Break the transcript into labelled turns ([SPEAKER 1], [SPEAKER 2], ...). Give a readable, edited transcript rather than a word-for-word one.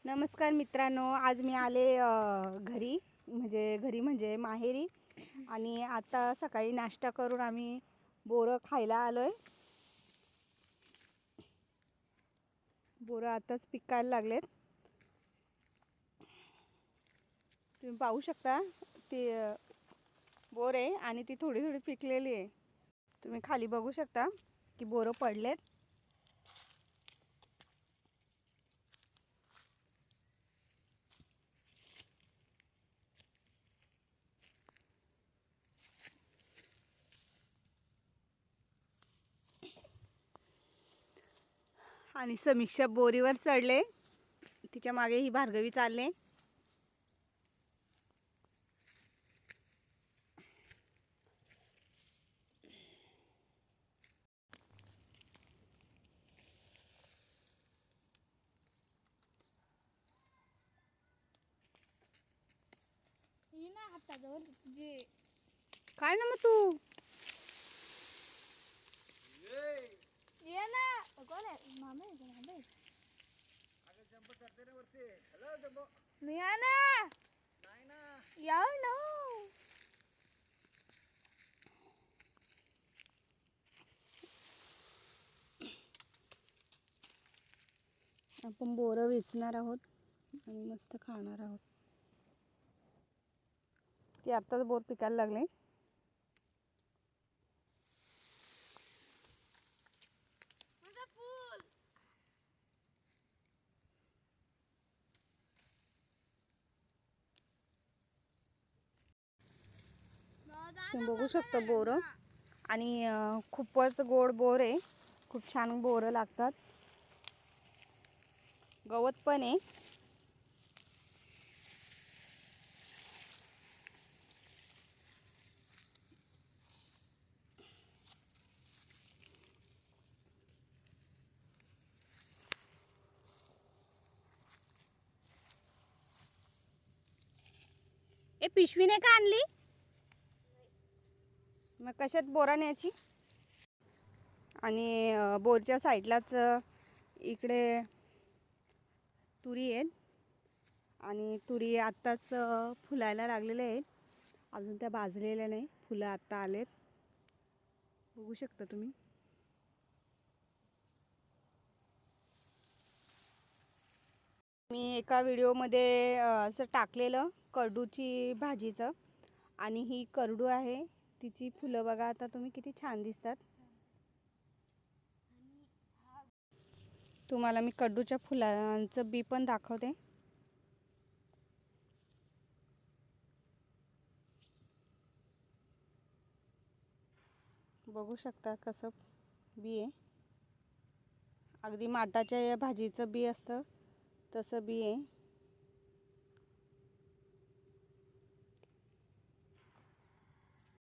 [SPEAKER 1] नमस्कार मित्रांनो, आज मी आले घरी म्हणजे माहेरी. आणि आता सकाळी नाश्ता करून आम्ही बोरं खायला आलोय. बोरं आताच पिकायला लागलेत. तुम्ही पाहू शकता ती बोर आहे आणि ती थोडी थोडी पिकलेली आहे. तुम्ही खाली बघू शकता की बोरं पडलेत. आणि समीक्षा बोरीवर चढले, तिच्या मागे ही भार्गवी चालले.
[SPEAKER 2] ही ना हाताजवळ जे
[SPEAKER 1] काय ना मग तू
[SPEAKER 2] ये ना कोण आहे मामे मामे मी आहे ना याव ना
[SPEAKER 1] आपण बोरं वेचणार आहोत आणि मस्त खाणार आहोत. ती आत्ताच बोर पिकायला लागले.
[SPEAKER 2] माझा फूल
[SPEAKER 1] तुम्ही बघू शकता बोरं. आणि खूपच गोड बोर आहे. खूप छान बोरं लागतात. गवत पण आहे. ए पिशवी नाही का आणली? मग कशात बोरा न्यायची? आणि बोरच्या साईडलाच इकडे तुरी आहेत. आणि तुरी आत्ताच फुलायला लागलेल्या आहेत. अजून त्या भाजलेल्या नाही. फुलं आत्ता आलेत. बघू शकता तुम्ही. मी एका व्हिडिओमध्ये असं टाकलेलं करडूची भाजीचं. आणि ही करडू आहे. तिची फुलं बघा आता तुम्ही किती छान दिसतात. तुम्हाला मी करडूच्या फुलांचं बी पण दाखवते. बघू शकता कसं बी आहे. अगदी माटाच्या या भाजीचं बी असतं तसं बी आहे.